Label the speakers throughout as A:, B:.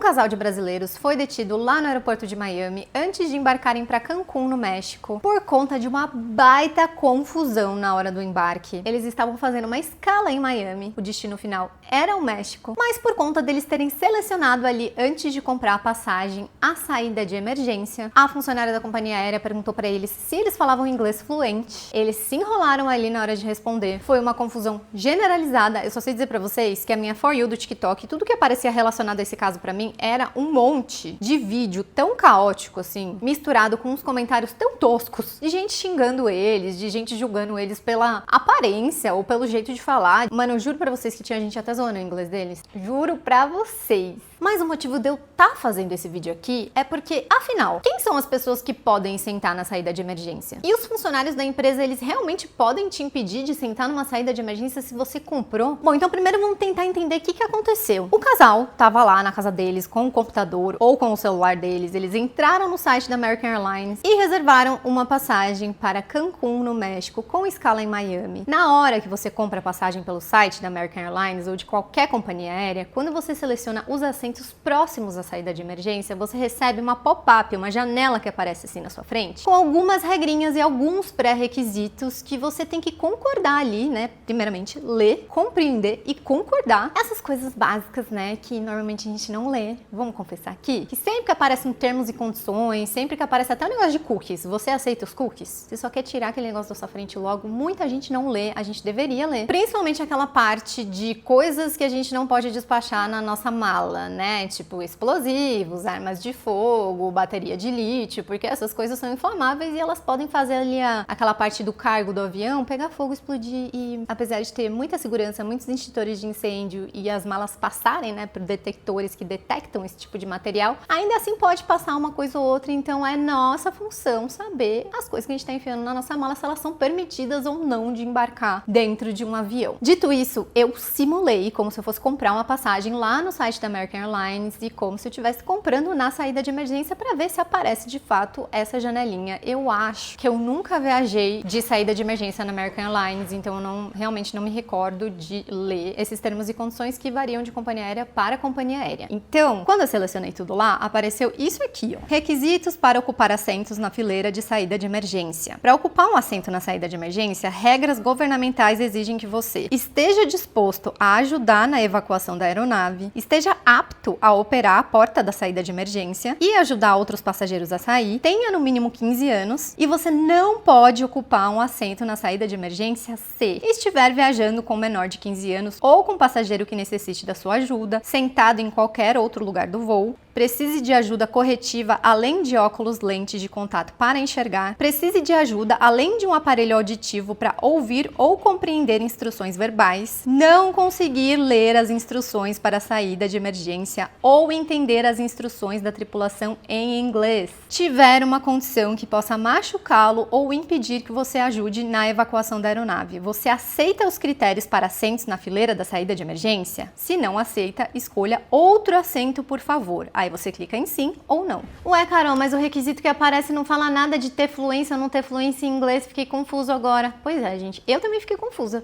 A: casal de brasileiros foi detido lá no aeroporto de Miami antes de embarcarem para Cancún, no México, por conta de uma baita confusão na hora do embarque. Eles estavam fazendo uma escala em Miami, o destino final era o México, mas por conta deles terem selecionado ali antes de comprar a passagem a saída de emergência, a funcionária da companhia aérea perguntou para eles se eles falavam inglês fluente. Eles se enrolaram ali na hora de responder. Foi uma confusão generalizada. Eu só sei dizer para vocês que a minha For You do TikTok, tudo que aparecia relacionado a esse caso pra mim era um monte de vídeo tão caótico assim, misturado com uns comentários tão toscos, de gente xingando eles, de gente julgando eles pela aparência ou pelo jeito de falar. Mano, eu juro pra vocês que tinha gente até zoando o inglês deles. Juro pra vocês. Mas o motivo de eu estar fazendo esse vídeo aqui é porque, afinal, quem são as pessoas que podem sentar na saída de emergência? E os funcionários da empresa, eles realmente podem te impedir de sentar numa saída de emergência se você comprou? Bom, então primeiro vamos tentar entender o que aconteceu. O casal tava lá na casa deles com o computador ou com o celular deles, eles entraram no site da American Airlines e reservaram uma passagem para Cancún, no México, com escala em Miami. Na hora que você compra a passagem pelo site da American Airlines ou de qualquer companhia aérea, quando você seleciona os assentos próximos à saída de emergência, você recebe uma pop-up, uma janela que aparece assim na sua frente, com algumas regrinhas e alguns pré-requisitos que você tem que concordar ali, né? Primeiramente, ler, compreender e concordar. Essas coisas básicas, né, que normalmente a gente não lê. Vamos confessar aqui? Que sempre que aparecem termos e condições, sempre que aparece até o negócio de cookies, você aceita os cookies? Você só quer tirar aquele negócio da sua frente logo, muita gente não lê, a gente deveria ler. Principalmente aquela parte de coisas que a gente não pode despachar na nossa mala, né? Tipo explosivos, armas de fogo, bateria de lítio, porque essas coisas são inflamáveis e elas podem fazer ali aquela parte do cargo do avião pegar fogo, explodir e, apesar de ter muita segurança, muitos extintores de incêndio e as malas passarem, né, por detectores que detectam esse tipo de material, ainda assim pode passar uma coisa ou outra, então é nossa função saber as coisas que a gente está enfiando na nossa mala, se elas são permitidas ou não de embarcar dentro de um avião. Dito isso, eu simulei como se eu fosse comprar uma passagem lá no site da American Airlines e como se eu estivesse comprando na saída de emergência para ver se aparece de fato essa janelinha. Eu acho que eu nunca viajei de saída de emergência na American Airlines, então eu realmente não me recordo de ler esses termos e condições que variam de companhia aérea para companhia aérea. Então, quando eu selecionei tudo lá, apareceu isso aqui, ó. Requisitos para ocupar assentos na fileira de saída de emergência. Para ocupar um assento na saída de emergência, regras governamentais exigem que você esteja disposto a ajudar na evacuação da aeronave, esteja apto a operar a porta da saída de emergência e ajudar outros passageiros a sair, tenha no mínimo 15 anos e você não pode ocupar um assento na saída de emergência se estiver viajando com menor de 15 anos ou com passageiro que necessite da sua ajuda, sentado em qualquer outro lugar do voo, precise de ajuda corretiva além de óculos lentes de contato para enxergar, precise de ajuda além de um aparelho auditivo para ouvir ou compreender instruções verbais, não conseguir ler as instruções para a saída de emergência ou entender as instruções da tripulação em inglês, tiver uma condição que possa machucá-lo ou impedir que você ajude na evacuação da aeronave. Você aceita os critérios para assentos na fileira da saída de emergência? Se não aceita, escolha outro assento, por favor. Aí você clica em sim ou não. Ué, Carol, mas o requisito que aparece não fala nada de ter fluência ou não ter fluência em inglês. Fiquei confuso agora. Pois é, gente. Eu também fiquei confusa.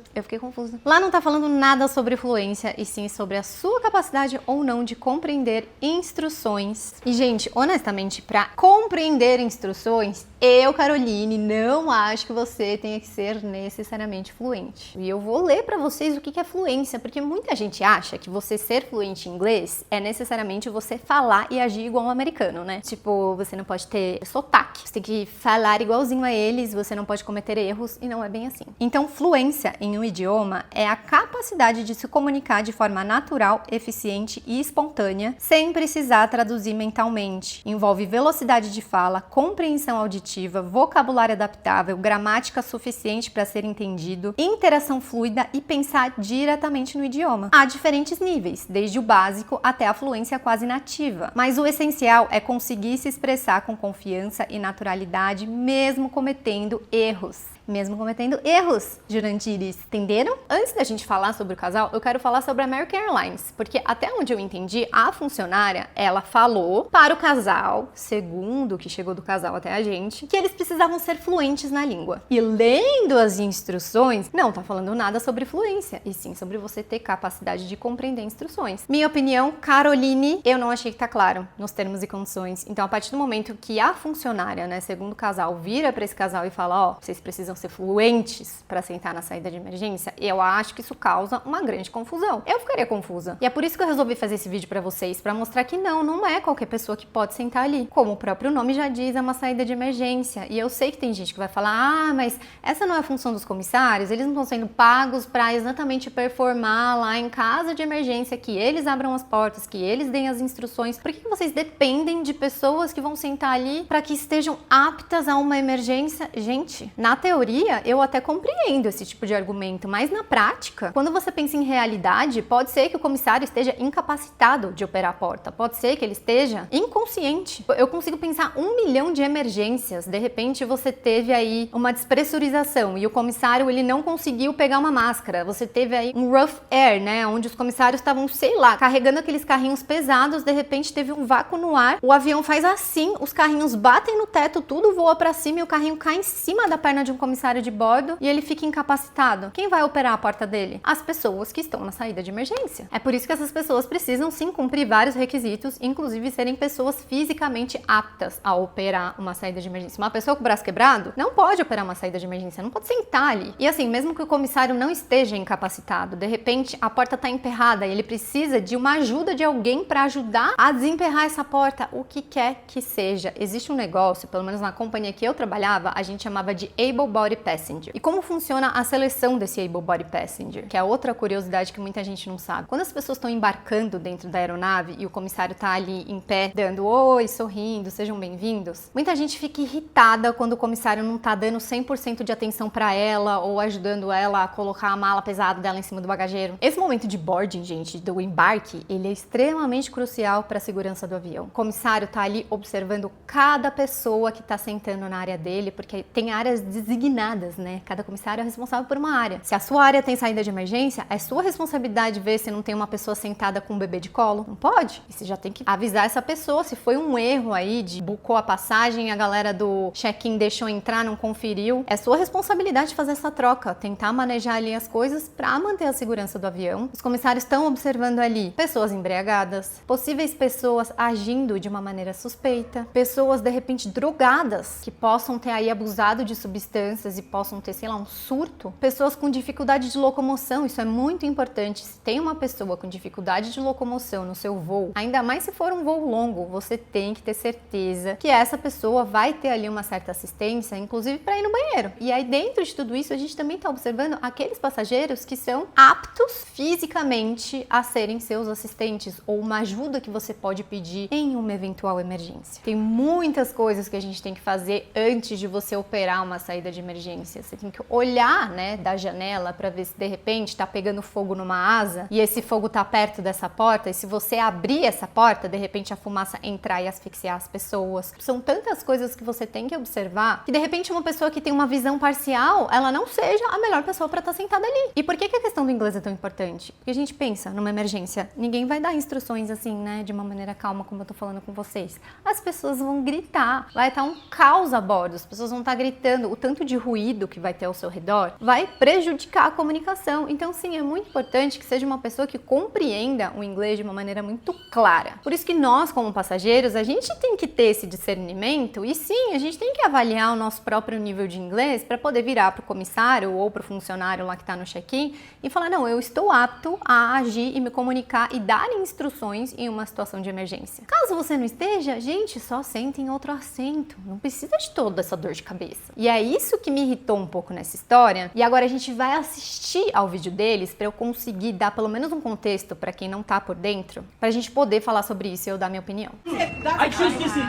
A: Lá não tá falando nada sobre fluência, e sim sobre a sua capacidade ou não de compreender instruções. E, gente, honestamente, pra compreender instruções, eu, Caroline, não acho que você tenha que ser necessariamente fluente. E eu vou ler pra vocês o que é fluência, porque muita gente acha que você ser fluente em inglês é necessariamente você falar e agir igual um americano, né? Tipo, você não pode ter sotaque, você tem que falar igualzinho a eles, você não pode cometer erros, e não é bem assim. Então, fluência em um idioma é a capacidade de se comunicar de forma natural, eficiente e espontânea, sem precisar traduzir mentalmente. Envolve velocidade de fala, compreensão auditiva, vocabulário adaptável, gramática suficiente para ser entendido, interação fluida e pensar diretamente no idioma. Há diferentes níveis, desde o básico até a fluência quase nativa, mas o essencial é conseguir se expressar com confiança e naturalidade, mesmo cometendo erros. mesmo cometendo erros, Jurandires, entenderam? Antes da gente falar sobre o casal, eu quero falar sobre a American Airlines, porque até onde eu entendi, a funcionária, ela falou para o casal, segundo o que chegou do casal até a gente, que eles precisavam ser fluentes na língua. E lendo as instruções, não tá falando nada sobre fluência, e sim sobre você ter capacidade de compreender instruções. Minha opinião, Caroline, eu não achei que tá claro nos termos e condições. Então, a partir do momento que a funcionária, né, segundo o casal, vira para esse casal e fala, ó, vocês precisam ser fluentes para sentar na saída de emergência, eu acho que isso causa uma grande confusão. Eu ficaria confusa. E é por isso que eu resolvi fazer esse vídeo para vocês, para mostrar que não é qualquer pessoa que pode sentar ali. Como o próprio nome já diz, é uma saída de emergência. E eu sei que tem gente que vai falar, ah, mas essa não é a função dos comissários, eles não estão sendo pagos para exatamente performar lá em caso de emergência, que eles abram as portas, que eles deem as instruções. Por que vocês dependem de pessoas que vão sentar ali para que estejam aptas a uma emergência? Gente, na teoria eu até compreendo esse tipo de argumento, mas na prática, quando você pensa em realidade, pode ser que o comissário esteja incapacitado de operar a porta, pode ser que ele esteja inconsciente. Eu consigo pensar 1 milhão de emergências. De repente você teve aí uma despressurização e o comissário ele não conseguiu pegar uma máscara. Você teve aí um rough air, né, onde os comissários estavam, sei lá, carregando aqueles carrinhos pesados, de repente teve um vácuo no ar, o avião faz assim, os carrinhos batem no teto, tudo voa pra cima e o carrinho cai em cima da perna de um comissário de bordo e ele fica incapacitado. Quem vai operar a porta dele? As pessoas que estão na saída de emergência. É por isso que essas pessoas precisam sim cumprir vários requisitos, inclusive serem pessoas fisicamente aptas a operar uma saída de emergência. Uma pessoa com o braço quebrado não pode operar uma saída de emergência, não pode sentar ali. E assim, mesmo que o comissário não esteja incapacitado, de repente a porta tá emperrada e ele precisa de uma ajuda de alguém para ajudar a desemperrar essa porta, o que quer que seja. Existe um negócio, pelo menos na companhia que eu trabalhava, a gente chamava de Able Body Passenger. E como funciona a seleção desse Able Body Passenger? Que é outra curiosidade que muita gente não sabe. Quando as pessoas estão embarcando dentro da aeronave e o comissário tá ali em pé, dando oi, sorrindo, sejam bem-vindos, muita gente fica irritada quando o comissário não tá dando 100% de atenção para ela ou ajudando ela a colocar a mala pesada dela em cima do bagageiro. Esse momento de boarding, gente, do embarque, ele é extremamente crucial para a segurança do avião. O comissário tá ali observando cada pessoa que tá sentando na área dele, porque tem áreas designadas, né? Cada comissário é responsável por uma área. Se a sua área tem saída de emergência, é sua responsabilidade ver se não tem uma pessoa sentada com um bebê de colo. Não pode? E você já tem que avisar essa pessoa se foi um erro aí de bucou a passagem, a galera do check-in deixou entrar, não conferiu. É sua responsabilidade fazer essa troca, tentar manejar ali as coisas para manter a segurança do avião. Os comissários estão observando ali pessoas embriagadas, possíveis pessoas agindo de uma maneira suspeita, pessoas de repente drogadas que possam ter aí abusado de substâncias e possam ter, sei lá, um surto, pessoas com dificuldade de locomoção. Isso é muito importante. Se tem uma pessoa com dificuldade de locomoção no seu voo, ainda mais se for um voo longo, você tem que ter certeza que essa pessoa vai ter ali uma certa assistência, inclusive para ir no banheiro. E aí dentro de tudo isso a gente também está observando aqueles passageiros que são aptos fisicamente a serem seus assistentes ou uma ajuda que você pode pedir em uma eventual emergência. Tem muitas coisas que a gente tem que fazer antes de você operar uma saída de emergência. Você tem que olhar, né, da janela para ver se de repente está pegando fogo numa asa e esse fogo está perto dessa porta e se você abrir essa porta, de repente a fumaça entrar e asfixiar as pessoas. São tantas coisas que você tem que observar que de repente uma pessoa que tem uma visão parcial, ela não seja a melhor pessoa para estar sentada ali. E por que a questão do inglês é tão importante? Porque a gente pensa numa emergência, ninguém vai dar instruções assim, né, de uma maneira calma como eu tô falando com vocês. As pessoas vão gritar, vai estar um caos a bordo, as pessoas vão estar gritando, o tanto de ruído que vai ter ao seu redor vai prejudicar a comunicação. Então sim, é muito importante que seja uma pessoa que compreenda o inglês de uma maneira muito clara. Por isso que nós, como passageiros, a gente tem que ter esse discernimento e sim, a gente tem que avaliar o nosso próprio nível de inglês para poder virar para o comissário ou para o funcionário lá que está no check-in e falar, não, eu estou apto a agir e me comunicar e dar instruções em uma situação de emergência. Caso você não esteja, gente, só senta em outro assento. Não precisa de toda essa dor de cabeça. E é isso que me irritou um pouco nessa história. E agora a gente vai assistir ao vídeo deles para eu conseguir dar pelo menos um contexto para quem não tá por dentro, pra gente poder falar sobre isso e eu dar minha opinião.
B: I choose this seat.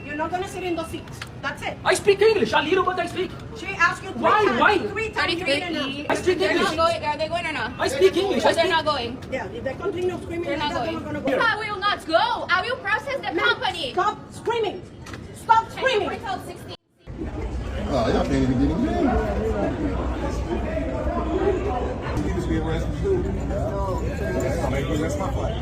C: You're not gonna sit in those seats. That's it.
B: I speak English, a little but I speak.
C: She asked you
B: Why? Why?
C: three times. You're in and out.
B: I speak
D: They're
B: English.
D: not going. Are they going or not?
B: I speak English. I
D: They're
B: speak.
D: not going.
C: Yeah, if they continue screaming
D: They're
C: like
D: not
C: that, they're
D: going.
C: not gonna go.
D: I will not go. I will process the company.
C: Stop screaming. Stop screaming.
D: We're told 16.
E: Oh, y'all can't even get in. get arrested too. Maybe that's my fault.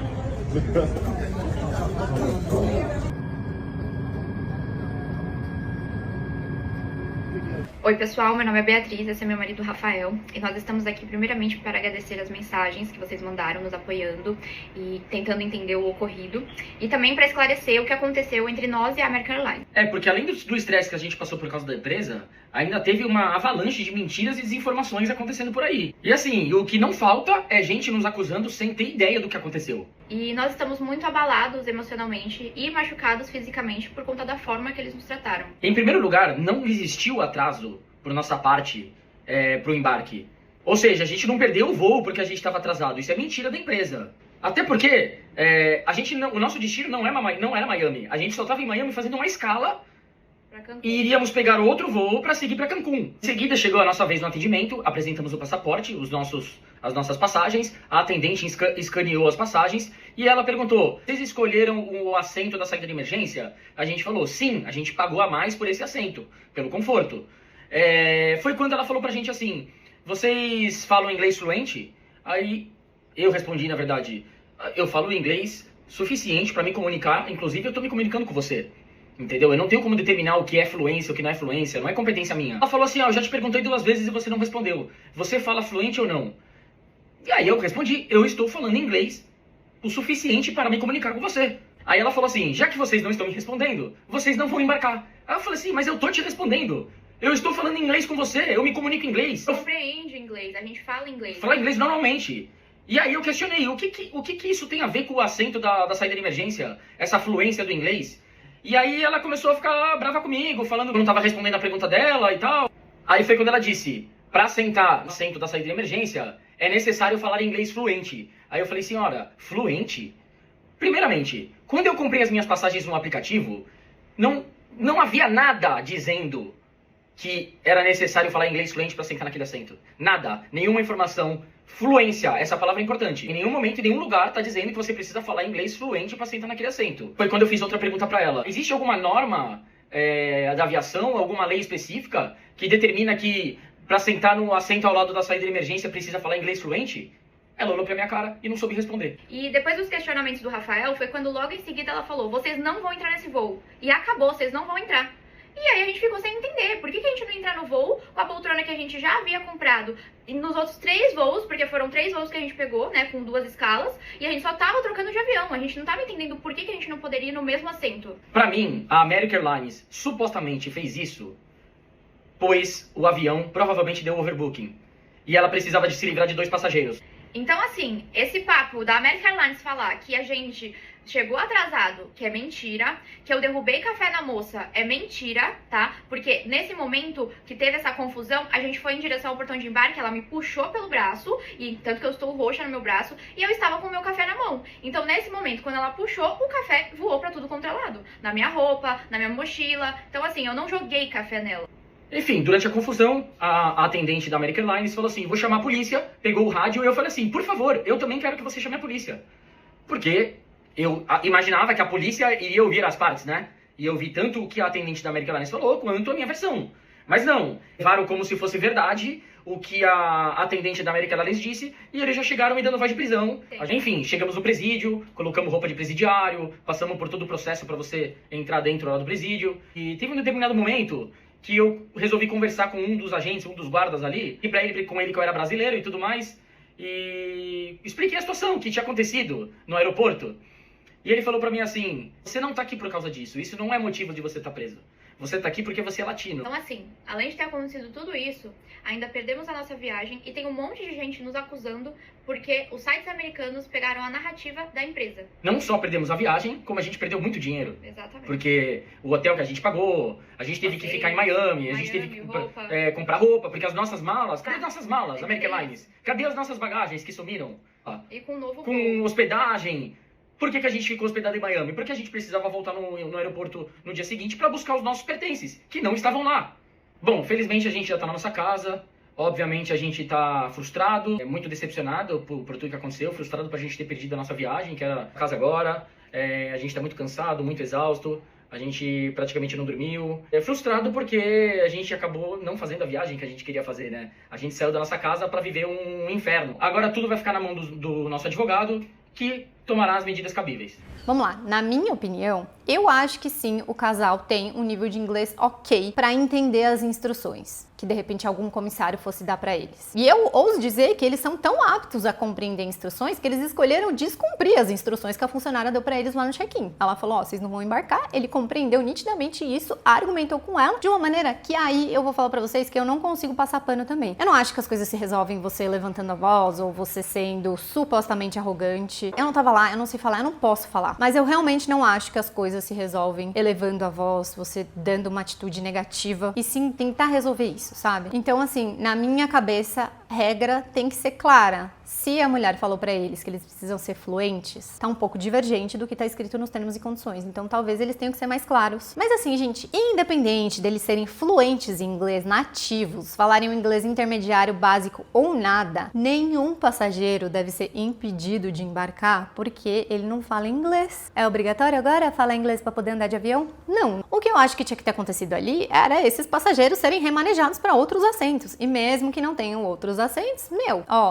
F: Oi pessoal, meu nome é Beatriz, esse é meu marido Rafael e nós estamos aqui primeiramente para agradecer as mensagens que vocês mandaram nos apoiando e tentando entender o ocorrido e também para esclarecer o que aconteceu entre nós e a American Airlines.
B: Porque além do estresse que a gente passou por causa da empresa, ainda teve uma avalanche de mentiras e desinformações acontecendo por aí. E assim, o que não falta é gente nos acusando sem ter ideia do que aconteceu.
F: E nós estamos muito abalados emocionalmente e machucados fisicamente por conta da forma que eles nos trataram.
B: Em primeiro lugar, não existiu atraso por nossa parte pro embarque. Ou seja, a gente não perdeu o voo porque a gente estava atrasado. Isso é mentira da empresa. Até porque o nosso destino não era Miami. A gente só estava em Miami fazendo uma escala e iríamos pegar outro voo para seguir para Cancún. Em seguida chegou a nossa vez no atendimento, apresentamos o passaporte, as nossas passagens, a atendente escaneou as passagens e ela perguntou: vocês escolheram o assento da saída de emergência? A gente falou: sim, a gente pagou a mais por esse assento, pelo conforto. Foi quando ela falou pra gente assim: vocês falam inglês fluente? Aí eu respondi, na verdade: eu falo inglês suficiente para me comunicar, inclusive eu tô me comunicando com você. Entendeu? Eu não tenho como determinar o que é fluência, o que não é fluência, não é competência minha. Ela falou assim: eu já te perguntei 2 vezes e você não respondeu. Você fala fluente ou não? E aí eu respondi: eu estou falando inglês o suficiente para me comunicar com você. Aí ela falou assim: já que vocês não estão me respondendo, vocês não vão embarcar. Aí eu falei assim: mas eu tô te respondendo. Eu estou falando inglês com você, eu me comunico em inglês.
F: Compreende inglês, a gente fala inglês.
B: Fala inglês normalmente. E aí eu questionei: o que isso tem a ver com o assento da saída de emergência? Essa fluência do inglês? E aí ela começou a ficar brava comigo, falando que eu não estava respondendo a pergunta dela e tal. Aí foi quando ela disse: para sentar no assento da saída de emergência, é necessário falar inglês fluente. Aí eu falei: senhora, fluente? Primeiramente, quando eu comprei as minhas passagens no aplicativo, não havia nada dizendo que era necessário falar inglês fluente para sentar naquele assento. Nada, nenhuma informação. Fluência, essa palavra é importante. Em nenhum momento, em nenhum lugar, tá dizendo que você precisa falar inglês fluente para sentar naquele assento. Foi quando eu fiz outra pergunta para ela: existe alguma norma da aviação, alguma lei específica que determina que para sentar no assento ao lado da saída de emergência precisa falar inglês fluente? Ela olhou pra minha cara e não soube responder.
F: E depois dos questionamentos do Rafael, foi quando logo em seguida ela falou: vocês não vão entrar nesse voo. E acabou, vocês não vão entrar. E aí a gente ficou sem entender por que a gente não entrar no voo com a poltrona que a gente já havia comprado e nos outros 3 voos, porque foram 3 voos que a gente pegou, né, com 2 escalas, e a gente só tava trocando de avião. A gente não tava entendendo por que a gente não poderia ir no mesmo assento.
B: Pra mim, a American Airlines supostamente fez isso pois o avião provavelmente deu overbooking e ela precisava de se livrar de 2 passageiros.
F: Então, assim, esse papo da American Airlines falar que a gente chegou atrasado, que é mentira, que eu derrubei café na moça, é mentira, tá? Porque nesse momento que teve essa confusão, a gente foi em direção ao portão de embarque, ela me puxou pelo braço, e tanto que eu estou roxa no meu braço, e eu estava com o meu café na mão. Então, nesse momento, quando ela puxou, o café voou pra tudo quanto é lado. Na minha roupa, na minha mochila. Então, assim, eu não joguei café nela.
B: Enfim, durante a confusão, a atendente da American Airlines falou assim: vou chamar a polícia, pegou o rádio e eu falei assim: por favor, eu também quero que você chame a polícia. Porque eu imaginava que a polícia iria ouvir as partes, né? E eu vi tanto o que a atendente da American Airlines falou, quanto a minha versão. Mas não, levaram como se fosse verdade o que a atendente da American Airlines disse, e eles já chegaram me dando voz de prisão. Enfim, chegamos no presídio, colocamos roupa de presidiário, passamos por todo o processo para você entrar dentro lá do presídio. E teve um determinado momento que eu resolvi conversar com um dos agentes, um dos guardas ali, e com ele que eu era brasileiro e tudo mais, e expliquei a situação que tinha acontecido no aeroporto. E ele falou pra mim assim: você não tá aqui por causa disso, isso não é motivo de você estar preso. Você tá aqui porque você é latino.
F: Então, assim, além de ter acontecido tudo isso, ainda perdemos a nossa viagem e tem um monte de gente nos acusando porque os sites americanos pegaram a narrativa da empresa.
B: Não só perdemos a viagem, como a gente perdeu muito dinheiro.
F: Exatamente.
B: Porque o hotel que a gente pagou, a gente teve que ficar em Miami, a gente teve que comprar roupa, porque as nossas malas, cadê as nossas malas, American Airlines? Cadê as nossas bagagens que sumiram?
F: E com um novo
B: com hospedagem. Por que a gente ficou hospedado em Miami? Porque a gente precisava voltar no aeroporto no dia seguinte para buscar os nossos pertences, que não estavam lá. Bom, felizmente a gente já tá na nossa casa. Obviamente a gente tá frustrado, muito decepcionado por tudo que aconteceu, frustrado por a gente ter perdido a nossa viagem, que era a casa agora. A gente tá muito cansado, muito exausto. a gente praticamente não dormiu. É frustrado porque a gente acabou não fazendo a viagem que a gente queria fazer, né? A gente saiu da nossa casa para viver um inferno. Agora tudo vai ficar na mão do nosso advogado, que tomará as medidas cabíveis.
A: Vamos lá, na minha opinião, eu acho que sim, o casal tem um nível de inglês ok para entender as instruções que de repente algum comissário fosse dar para eles. E eu ouso dizer que eles são tão aptos a compreender instruções que eles escolheram descumprir as instruções que a funcionária deu para eles lá no check-in. Ela falou, ó, vocês não vão embarcar. Ele compreendeu nitidamente isso, argumentou com ela de uma maneira que aí eu vou falar para vocês que eu não consigo passar pano também. Eu não acho que as coisas se resolvem você levantando a voz ou você sendo supostamente arrogante. Eu não tava lá, eu não sei falar, eu não posso falar. Mas eu realmente não acho que as coisas se resolvem elevando a voz, você dando uma atitude negativa, e sim tentar resolver isso, sabe? Então, assim, na minha cabeça, regra tem que ser clara. Se a mulher falou pra eles que eles precisam ser fluentes, tá um pouco divergente do que tá escrito nos termos e condições. Então, talvez eles tenham que ser mais claros. Mas assim, gente, independente deles serem fluentes em inglês, nativos, falarem o inglês intermediário, básico ou nada, nenhum passageiro deve ser impedido de embarcar porque ele não fala inglês. É obrigatório agora falar inglês pra poder andar de avião? Não. O que eu acho que tinha que ter acontecido ali era esses passageiros serem remanejados para outros assentos. E mesmo que não tenham outros assentos,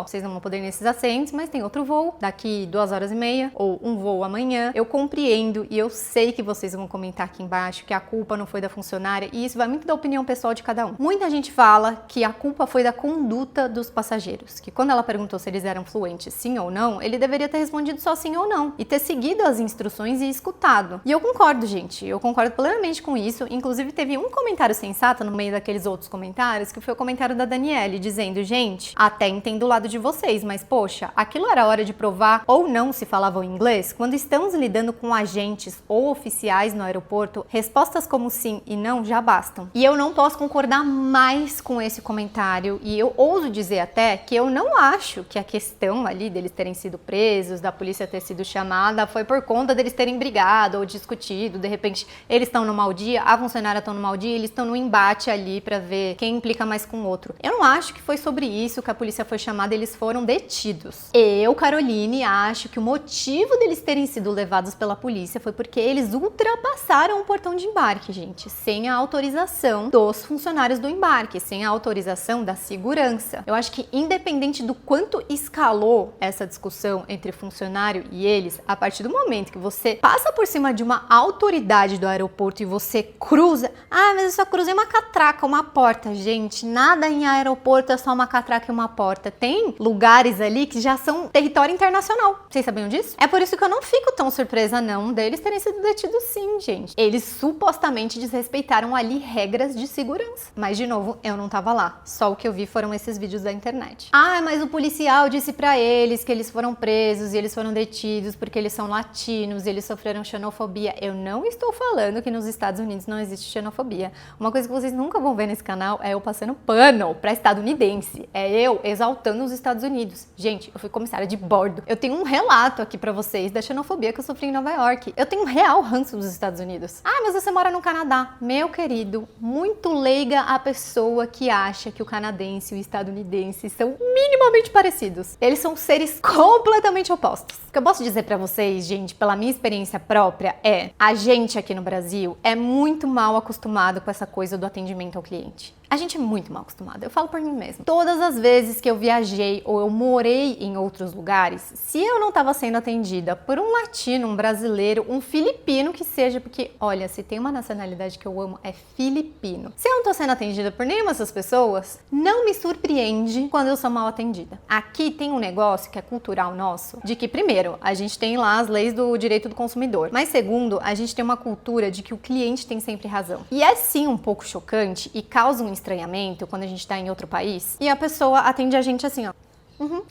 A: vocês não vão poder nesses assentos, mas tem outro voo daqui 2h30 ou um voo amanhã. Eu compreendo e eu sei que vocês vão comentar aqui embaixo que a culpa não foi da funcionária, e isso vai muito da opinião pessoal de cada um. Muita gente fala que a culpa foi da conduta dos passageiros, que quando ela perguntou se eles eram fluentes sim ou não, ele deveria ter respondido só sim ou não e ter seguido as instruções e escutado. E eu concordo, gente, eu concordo plenamente com isso. Inclusive teve um comentário sensato no meio daqueles outros comentários, que foi o comentário da Daniele, dizendo, gente, até entendo o lado de vocês, mas poxa, aquilo era hora de provar ou não se falavam inglês? Quando estamos lidando com agentes ou oficiais no aeroporto, respostas como sim e não já bastam. E eu não posso concordar mais com esse comentário, e eu ouso dizer até que eu não acho que a questão ali deles terem sido presos, da polícia ter sido chamada, foi por conta deles terem brigado ou discutido. De repente, eles estão no mau dia, a funcionária está no mau dia, eles estão no embate ali para ver quem implica mais com o outro. Eu não acho que foi sobre isso que a polícia foi chamada, eles foram detidos. Eu, Caroline, acho que o motivo deles terem sido levados pela polícia foi porque eles ultrapassaram o portão de embarque, gente, sem a autorização dos funcionários do embarque, sem a autorização da segurança. Eu acho que independente do quanto escalou essa discussão entre funcionário e eles, a partir do momento que você passa por cima de uma autoridade do aeroporto e você cruza, mas eu só cruzei uma catraca, uma porta. Gente, nada em aeroporto é só uma catraca e uma porta. Tem lugares ali que já são território internacional. Vocês sabiam disso? É por isso que eu não fico tão surpresa não deles terem sido detidos sim, gente. Eles supostamente desrespeitaram ali regras de segurança. Mas, de novo, eu não tava lá. Só o que eu vi foram esses vídeos da internet. Mas o policial disse pra eles que eles foram presos e eles foram detidos porque eles são latinos e eles sofreram xenofobia. Eu não estou falando que nos Estados Unidos não existe xenofobia. Uma coisa que vocês nunca vão ver nesse canal é eu passando pano pra estadunidense. É eu exaltando os Estados Unidos. Gente, eu fui comissária de bordo. Eu tenho um relato aqui pra vocês da xenofobia que eu sofri em Nova York. Eu tenho um real ranço dos Estados Unidos. Mas você mora no Canadá. Meu querido, muito leiga a pessoa que acha que o canadense e o estadunidense são minimamente parecidos. Eles são seres completamente opostos. O que eu posso dizer pra vocês, gente, pela minha experiência própria, a gente aqui no Brasil é muito mal acostumado com essa coisa do atendimento ao cliente. A gente é muito mal acostumado, eu falo por mim mesma. Todas as vezes que eu viajei ou eu morei em outros lugares, se eu não estava sendo atendida por um latino, um brasileiro, um filipino que seja, porque, olha, se tem uma nacionalidade que eu amo, é filipino. Se eu não tô sendo atendida por nenhuma dessas pessoas, não me surpreende quando eu sou mal atendida. Aqui tem um negócio que é cultural nosso, de que, primeiro, a gente tem lá as leis do direito do consumidor, mas segundo, a gente tem uma cultura de que o cliente tem sempre razão. E é sim um pouco chocante e causa um estranhamento quando a gente tá em outro país e a pessoa atende a gente assim, ó.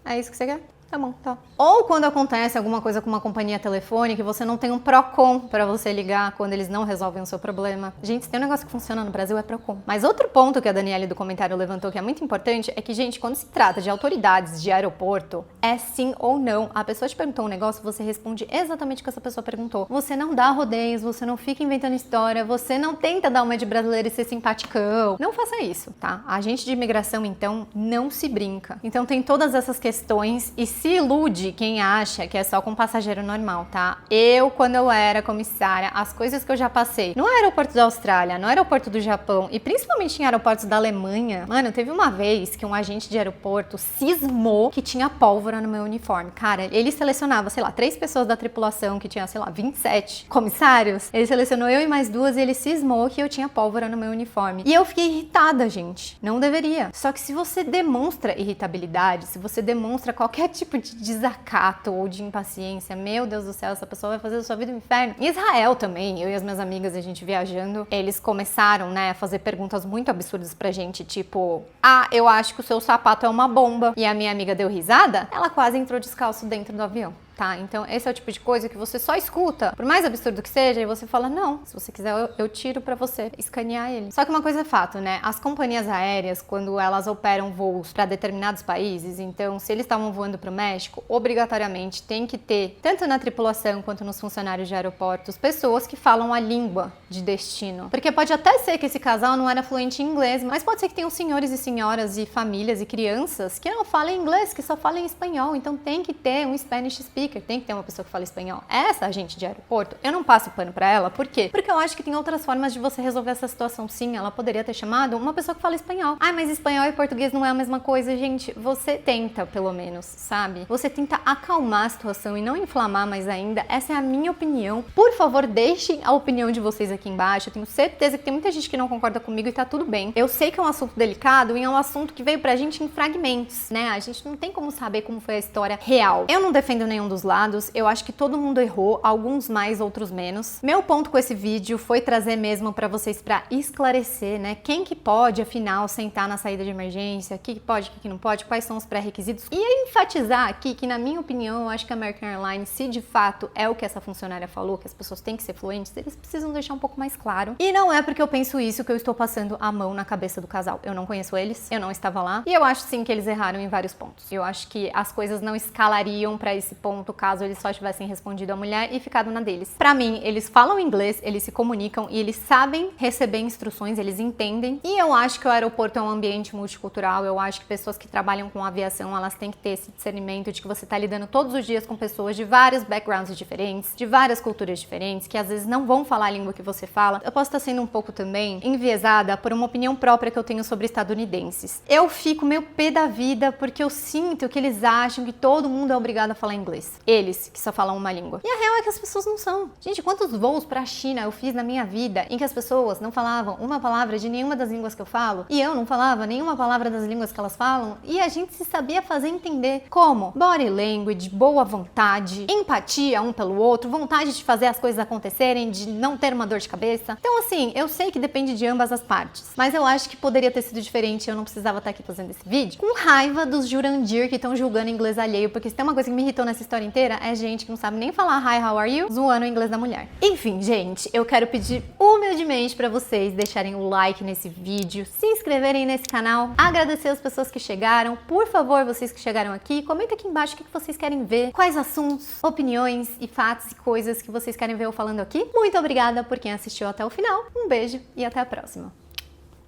A: É isso que você quer? Tá bom, tá. Ou quando acontece alguma coisa com uma companhia telefônica e você não tem um Procon pra você ligar quando eles não resolvem o seu problema. Gente, se tem um negócio que funciona no Brasil é Procon. Mas outro ponto que a Daniele do comentário levantou que é muito importante é que, gente, quando se trata de autoridades de aeroporto, é sim ou não. A pessoa te perguntou um negócio, você responde exatamente o que essa pessoa perguntou. Você não dá rodeios, você não fica inventando história, você não tenta dar uma de brasileiro e ser simpaticão. Não faça isso, tá? A agente de imigração, então, não se brinca. Então tem todas essas questões e se ilude quem acha que é só com passageiro normal, tá? Quando eu era comissária, as coisas que eu já passei no aeroporto da Austrália, no aeroporto do Japão e principalmente em aeroportos da Alemanha, mano, teve uma vez que um agente de aeroporto cismou que tinha pólvora no meu uniforme. Cara, ele selecionava, sei lá, 3 pessoas da tripulação que tinha, sei lá, 27 comissários. Ele selecionou eu e mais 2 e ele cismou que eu tinha pólvora no meu uniforme. E eu fiquei irritada, gente. Não deveria. Só que se você demonstra irritabilidade, se você demonstra qualquer tipo de desacato ou de impaciência, meu Deus do céu, essa pessoa vai fazer da sua vida um inferno. Em Israel também, eu e as minhas amigas, a gente viajando, eles começaram, né, a fazer perguntas muito absurdas pra gente, tipo, eu acho que o seu sapato é uma bomba. E a minha amiga deu risada, ela quase entrou descalço dentro do avião. Tá, então esse é o tipo de coisa que você só escuta, por mais absurdo que seja, e você fala, não, se você quiser eu tiro pra você escanear ele. Só que uma coisa é fato, né, as companhias aéreas, quando elas operam voos pra determinados países, então se eles estavam voando pro México, obrigatoriamente tem que ter, tanto na tripulação quanto nos funcionários de aeroportos, pessoas que falam a língua de destino. Porque pode até ser que esse casal não era fluente em inglês, mas pode ser que tenham senhores e senhoras e famílias e crianças que não falam inglês, que só falam espanhol, então tem que ter um Spanish speaker. Tem que ter uma pessoa que fala espanhol. Essa agente de aeroporto, eu não passo pano pra ela. Por quê? Porque eu acho que tem outras formas de você resolver essa situação. Sim, ela poderia ter chamado uma pessoa que fala espanhol. Mas espanhol e português não é a mesma coisa, gente. Você tenta, pelo menos, sabe? Você tenta acalmar a situação e não inflamar mais ainda. Essa é a minha opinião. Por favor, deixem a opinião de vocês aqui embaixo. Eu tenho certeza que tem muita gente que não concorda comigo e tá tudo bem. Eu sei que é um assunto delicado e é um assunto que veio pra gente em fragmentos, né? A gente não tem como saber como foi a história real. Eu não defendo nenhum dos lados, eu acho que todo mundo errou, alguns mais, outros menos. Meu ponto com esse vídeo foi trazer mesmo pra vocês pra esclarecer, né, quem que pode, afinal, sentar na saída de emergência, o que pode, o que não pode, quais são os pré-requisitos, e enfatizar aqui que, na minha opinião, eu acho que a American Airlines, se de fato é o que essa funcionária falou, que as pessoas têm que ser fluentes, eles precisam deixar um pouco mais claro. E não é porque eu penso isso que eu estou passando a mão na cabeça do casal. Eu não conheço eles, eu não estava lá, e eu acho sim que eles erraram em vários pontos. Eu acho que as coisas não escalariam pra esse ponto caso eles só tivessem respondido a mulher e ficado na deles. Pra mim, eles falam inglês, eles se comunicam e eles sabem receber instruções, eles entendem. E eu acho que o aeroporto é um ambiente multicultural, eu acho que pessoas que trabalham com aviação, elas têm que ter esse discernimento de que você tá lidando todos os dias com pessoas de vários backgrounds diferentes, de várias culturas diferentes, que às vezes não vão falar a língua que você fala. Eu posso estar sendo um pouco também enviesada por uma opinião própria que eu tenho sobre estadunidenses. Eu fico meio pé da vida porque eu sinto que eles acham que todo mundo é obrigado a falar inglês. Eles, que só falam uma língua. E a real é que as pessoas não são. Gente, quantos voos pra China eu fiz na minha vida em que as pessoas não falavam uma palavra de nenhuma das línguas que eu falo e eu não falava nenhuma palavra das línguas que elas falam e a gente se sabia fazer entender como body language, boa vontade, empatia um pelo outro, vontade de fazer as coisas acontecerem, de não ter uma dor de cabeça. Então, assim, eu sei que depende de ambas as partes, mas eu acho que poderia ter sido diferente, eu não precisava estar aqui fazendo esse vídeo com raiva dos Jurandir que estão julgando inglês alheio, porque se tem uma coisa que me irritou nessa história inteira é gente que não sabe nem falar hi, how are you, zoando o inglês da mulher. Enfim, gente, eu quero pedir humildemente pra vocês deixarem o like nesse vídeo, se inscreverem nesse canal, agradecer as pessoas que chegaram. Por favor, vocês que chegaram aqui, comenta aqui embaixo o que vocês querem ver, quais assuntos, opiniões e fatos e coisas que vocês querem ver eu falando aqui. Muito obrigada por quem assistiu até o final, um beijo e até a próxima.